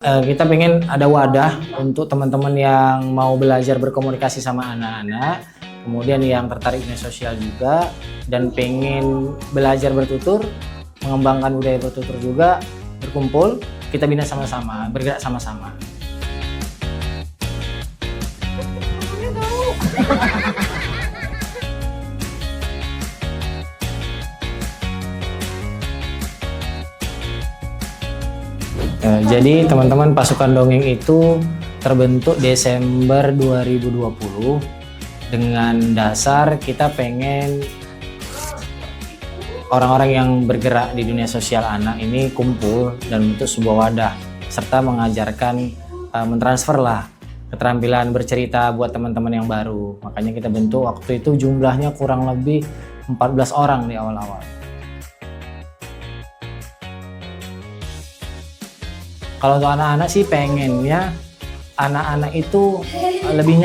Kita pengen ada wadah untuk teman-teman yang mau belajar berkomunikasi sama anak-anak, kemudian yang tertarik dunia sosial juga, dan pengen belajar bertutur, mengembangkan budaya bertutur juga, berkumpul, kita bina sama-sama, bergerak sama-sama. Jadi teman-teman, pasukan dongeng itu terbentuk Desember 2020 dengan dasar kita pengen orang-orang yang bergerak di dunia sosial anak ini kumpul dan bentuk sebuah wadah serta mengajarkan mentransfer lah keterampilan bercerita buat teman-teman yang baru. Makanya kita bentuk waktu itu jumlahnya kurang lebih 14 orang di awal-awal. Kalau untuk anak-anak sih pengennya anak-anak itu lebih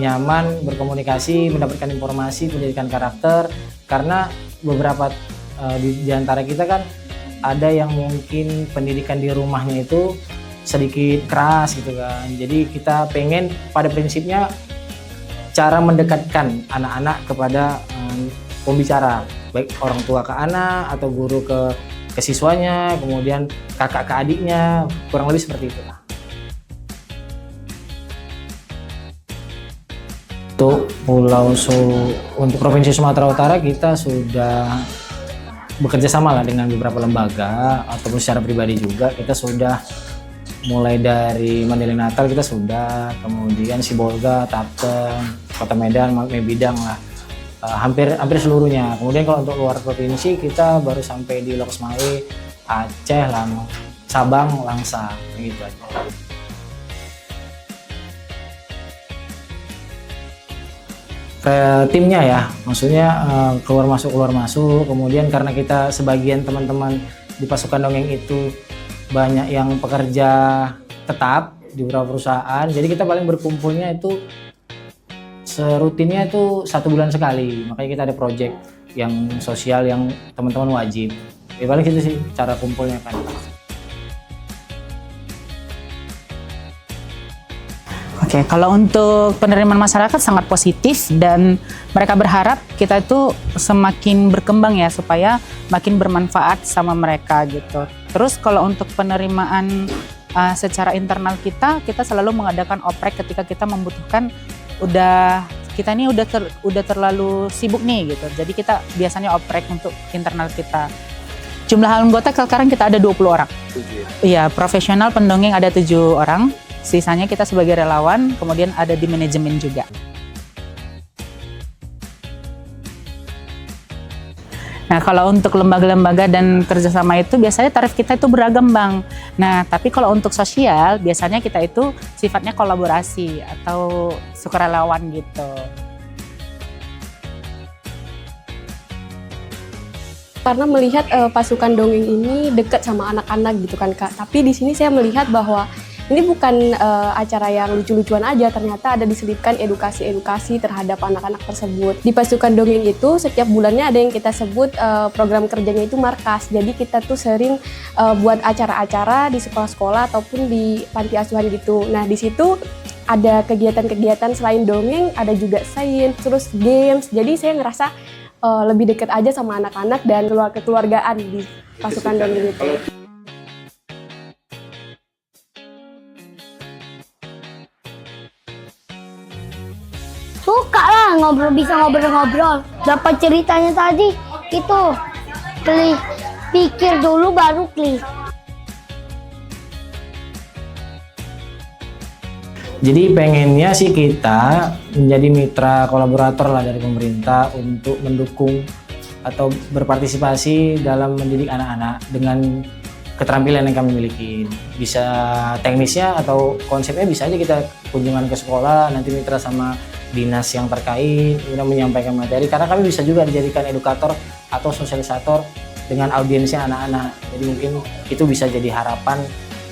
nyaman berkomunikasi, mendapatkan informasi, pendidikan karakter, karena beberapa di antara kita kan ada yang mungkin pendidikan di rumahnya itu sedikit keras gitu kan. Jadi kita pengen pada prinsipnya cara mendekatkan anak-anak kepada pembicara, baik orang tua ke anak atau guru ke siswanya, kemudian kakak ke adiknya, kurang lebih seperti itu lah. Untuk Provinsi Sumatera Utara kita sudah bekerja sama lah dengan beberapa lembaga ataupun secara pribadi juga. Kita sudah mulai dari Mandailing Natal kita sudah, kemudian Sibolga, Tapeng, Kota Medan, Bidang lah. Hampir seluruhnya. Kemudian kalau untuk luar provinsi kita baru sampai di Loksmawe, Aceh, Sabang, Langsa, gitu aja. Timnya ya, maksudnya keluar masuk. Kemudian karena kita sebagian teman-teman di pasukan dongeng itu banyak yang pekerja tetap di beberapa perusahaan, jadi kita paling berkumpulnya itu rutinnya itu 1 bulan sekali. Makanya kita ada project yang sosial yang teman-teman wajib. Ya paling gitu sih cara kumpulnya kan. Oke, kalau untuk penerimaan masyarakat sangat positif dan mereka berharap kita itu semakin berkembang ya supaya makin bermanfaat sama mereka gitu. Terus kalau untuk penerimaan secara internal kita selalu mengadakan oprek ketika kita membutuhkan kita ini udah terlalu sibuk nih gitu. Jadi kita biasanya oprek untuk internal kita. Jumlah anggota sekarang kita ada 20 orang. Iya, profesional pendongeng ada 7 orang. Sisanya kita sebagai relawan, kemudian ada di manajemen juga. Nah, kalau untuk lembaga-lembaga dan kerjasama itu biasanya tarif kita itu beragam, Bang. Nah, tapi kalau untuk sosial biasanya kita itu sifatnya kolaborasi atau sukarelawan gitu. Karena melihat pasukan dongeng ini dekat sama anak-anak gitu kan, Kak. Tapi di sini saya melihat bahwa ini bukan acara yang lucu-lucuan aja, ternyata ada diselipkan edukasi-edukasi terhadap anak-anak tersebut. Di pasukan dongeng itu setiap bulannya ada yang kita sebut program kerjanya itu markas. Jadi kita tuh sering buat acara-acara di sekolah-sekolah ataupun di panti asuhan gitu. Nah di situ ada kegiatan-kegiatan selain dongeng, ada juga sains, terus games. Jadi saya ngerasa lebih dekat aja sama anak-anak dan kekeluargaan di pasukan dongeng itu. Suka lah bisa ngobrol-ngobrol. Dapat ceritanya tadi, itu klik, pikir dulu baru klik. Jadi pengennya sih kita menjadi mitra kolaborator lah dari pemerintah untuk mendukung atau berpartisipasi dalam mendidik anak-anak dengan keterampilan yang kami miliki. Bisa teknisnya atau konsepnya bisa aja kita kunjungan ke sekolah, nanti mitra sama dinas yang terkait, kemudian menyampaikan materi, karena kami bisa juga dijadikan edukator atau sosialisator dengan audiensnya anak-anak. Jadi mungkin itu bisa jadi harapan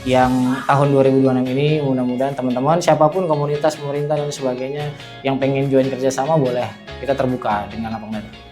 yang tahun 2026 ini. Mudah-mudahan teman-teman siapapun komunitas, pemerintah dan sebagainya yang pengen join kerjasama boleh, kita terbuka dengan lapang dada.